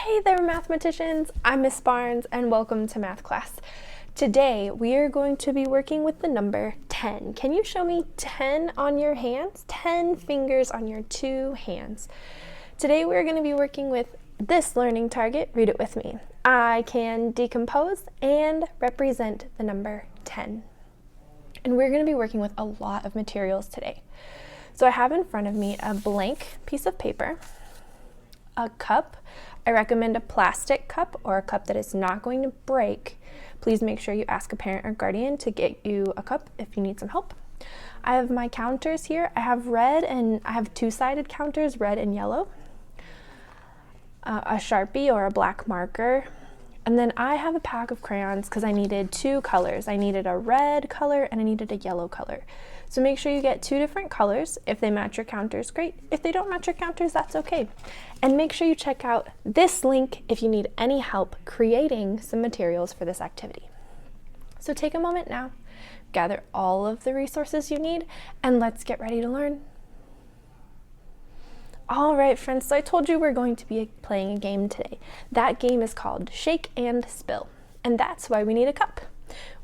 Hey there, mathematicians! I'm Miss Barnes, and welcome to math class. Today, we are going to be working with the number 10. Can you show me 10 on your hands? 10 fingers on your two hands. Today, we're going to be working with this learning target. Read it with me. I can decompose and represent the number 10. And we're going to be working with a lot of materials today. So I have in front of me a blank piece of paper, a cup. I recommend a plastic cup or a cup that is not going to break. Please make sure you ask a parent or guardian to get you a cup if you need some help. I have my counters here. I have red and I have two-sided counters, red and yellow. A Sharpie or a black marker. And then I have a pack of crayons because I needed two colors. I needed a red color and I needed a yellow color. So make sure you get two different colors. If they match your counters, great. If they don't match your counters, that's okay. And make sure you check out this link if you need any help creating some materials for this activity. So take a moment now, gather all of the resources you need, and let's get ready to learn. All right, friends, so I told you we're going to be playing a game today. That game is called Shake and Spill, and that's why we need a cup.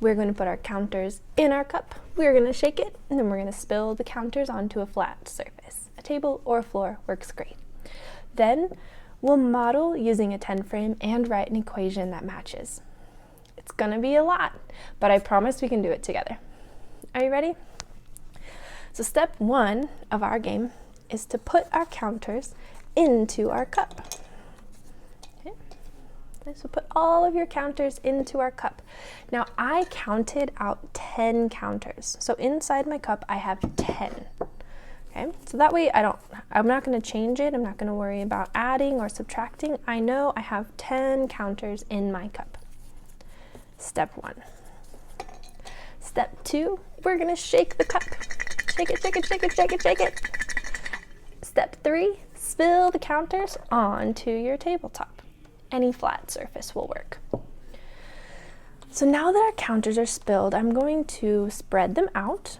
We're going to put our counters in our cup, we're going to shake it, and then we're going to spill the counters onto a flat surface. A table or a floor works great. Then we'll model using a 10 frame and write an equation that matches. It's going to be a lot, but I promise we can do it together. Are you ready? So step one of our game is to put our counters into our cup. Okay. So put all of your counters into our cup. Now I counted out 10 counters. So inside my cup I have 10. Okay, so that way I'm not going to change it. I'm not going to worry about adding or subtracting. I know I have 10 counters in my cup. Step one. Step two, we're going to shake the cup. Shake it, shake it, shake it, shake it, shake it. Step three, spill the counters onto your tabletop. Any flat surface will work. So now that our counters are spilled, I'm going to spread them out.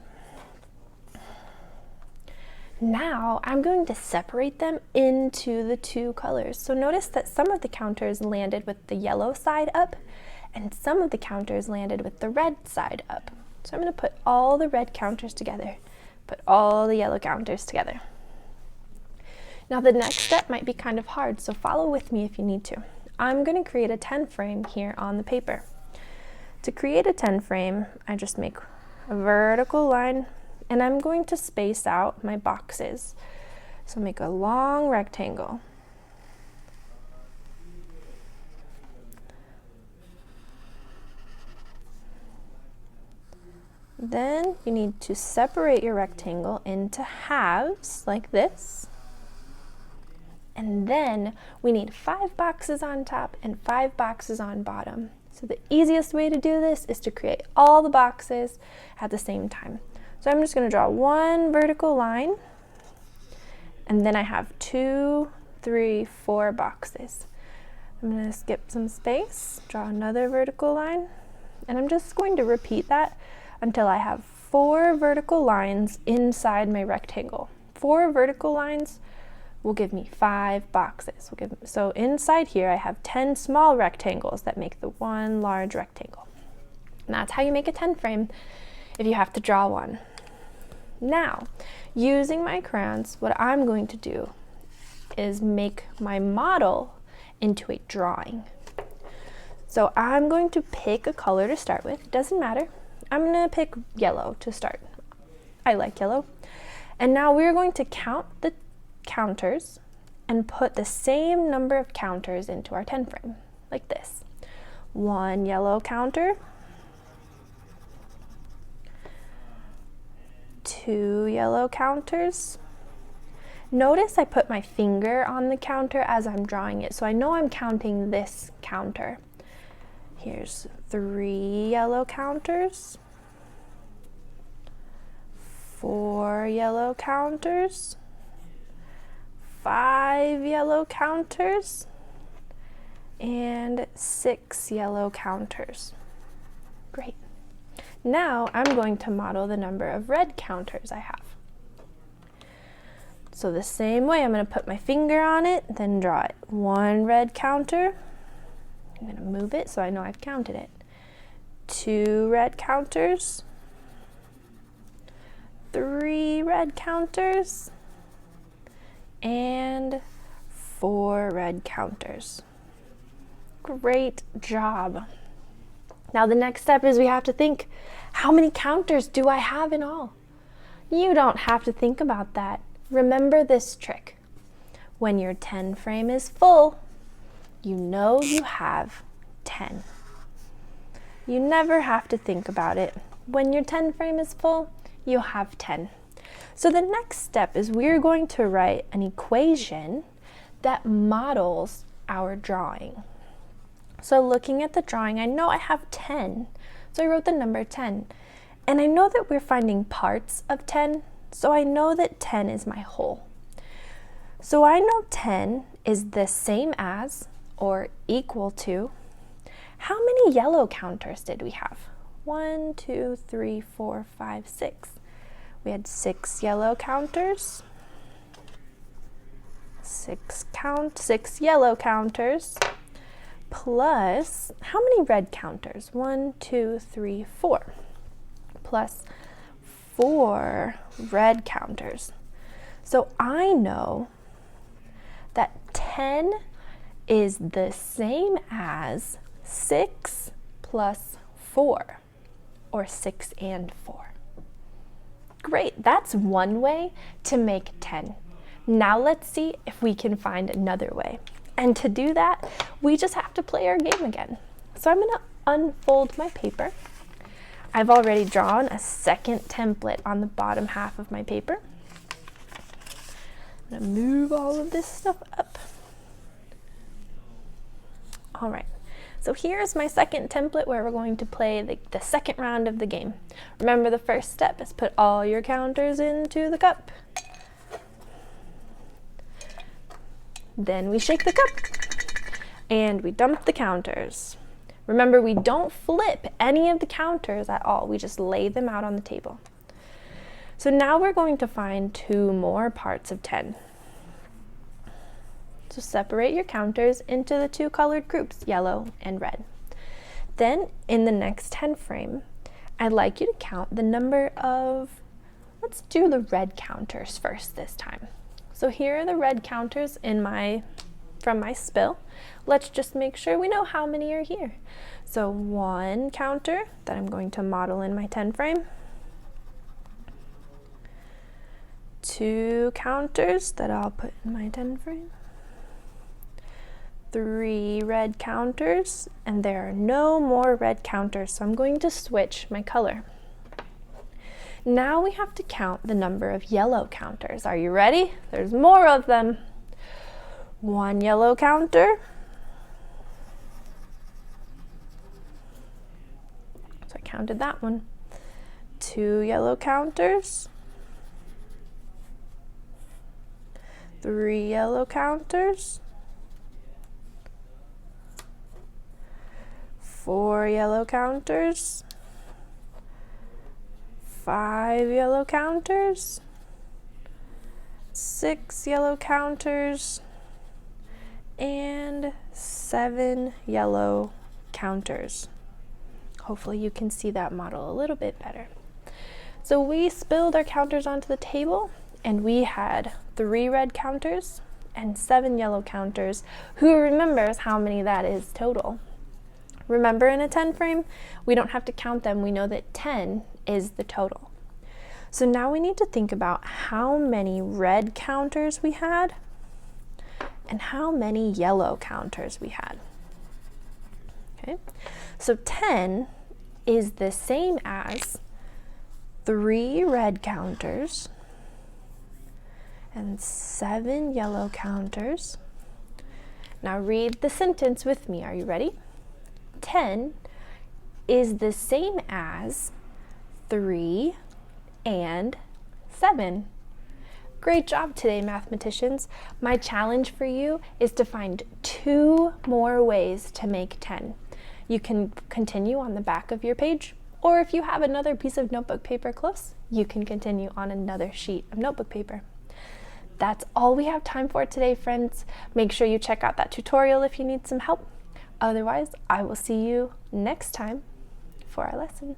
Now I'm going to separate them into the two colors. So notice that some of the counters landed with the yellow side up and some of the counters landed with the red side up. So I'm going to put all the red counters together, put all the yellow counters together. Now the next step might be kind of hard, so follow with me if you need to. I'm going to create a 10 frame here on the paper. To create a 10 frame, I just make a vertical line and I'm going to space out my boxes. So make a long rectangle. Then you need to separate your rectangle into halves like this. And then we need 5 boxes on top and 5 boxes on bottom. So the easiest way to do this is to create all the boxes at the same time. So I'm just going to draw one vertical line, and then I have 2, 3, 4 boxes. I'm going to skip some space, draw another vertical line, and I'm just going to repeat that until I have 4 vertical lines inside my rectangle. 4 vertical lines will give me 5 boxes. So inside here I have 10 small rectangles that make the one large rectangle. And that's how you make a 10 frame if you have to draw one. Now, using my crayons, what I'm going to do is make my model into a drawing. So I'm going to pick a color to start with. It doesn't matter. I'm going to pick yellow to start. I like yellow. And now we're going to count the counters and put the same number of counters into our 10 frame, like this. 1 yellow counter, 2 yellow counters. Notice I put my finger on the counter as I'm drawing it, so I know I'm counting this counter. Here's 3 yellow counters, 4 yellow counters, 5 yellow counters, and 6 yellow counters. Great. Now I'm going to model the number of red counters I have. So the same way, I'm going to put my finger on it, then draw it. 1 red counter. I'm going to move it so I know I've counted it. 2 red counters. 3 red counters. And 4 red counters. Great job. Now the next step is we have to think, how many counters do I have in all? You don't have to think about that. Remember this trick. When your 10 frame is full, you know you have 10. You never have to think about it. When your 10 frame is full, you have 10. So the next step is we're going to write an equation that models our drawing. So looking at the drawing, I know I have 10, so I wrote the number 10. And I know that we're finding parts of 10, so I know that 10 is my whole. So I know 10 is the same as or equal to, how many yellow counters did we have? 1, 2, 3, 4, 5, 6. We had 6 yellow counters, 6 yellow counters, plus how many red counters? 1, 2, 3, 4, plus 4 red counters. So I know that 10 is the same as 6 plus 4, or 6 and 4. Great, that's one way to make 10. Now let's see if we can find another way. And to do that, we just have to play our game again. So I'm gonna unfold my paper. I've already drawn a second template on the bottom half of my paper. I'm gonna move all of this stuff up. All right. So here's my second template where we're going to play the second round of the game. Remember, the first step is put all your counters into the cup. Then we shake the cup and we dump the counters. Remember, we don't flip any of the counters at all. We just lay them out on the table. So now we're going to find 2 more parts of 10. So separate your counters into the 2 colored groups, yellow and red. Then in the next 10 frame, I'd like you to count the number of, let's do the red counters first this time. So here are the red counters from my spill. Let's just make sure we know how many are here. So 1 counter that I'm going to model in my 10 frame. 2 counters that I'll put in my 10 frame. 3 red counters, and there are no more red counters, so I'm going to switch my color. Now we have to count the number of yellow counters. Are you ready? There's more of them. 1 yellow counter. So I counted that one. 2 yellow counters. 3 yellow counters. 4 yellow counters, 5 yellow counters, 6 yellow counters, and 7 yellow counters. Hopefully you can see that model a little bit better. So we spilled our counters onto the table, and we had 3 red counters and 7 yellow counters. Who remembers how many that is total? Remember, in a 10 frame, we don't have to count them. We know that 10 is the total. So now we need to think about how many red counters we had and how many yellow counters we had. Okay, so 10 is the same as 3 red counters and 7 yellow counters. Now read the sentence with me. Are you ready? 10 is the same as 3 and 7. Great job today, mathematicians. My challenge for you is to find 2 more ways to make 10. You can continue on the back of your page, or if you have another piece of notebook paper close, you can continue on another sheet of notebook paper. That's all we have time for today, friends. Make sure you check out that tutorial if you need some help. Otherwise, I will see you next time for our lesson.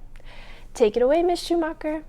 Take it away, Miss Schumacher.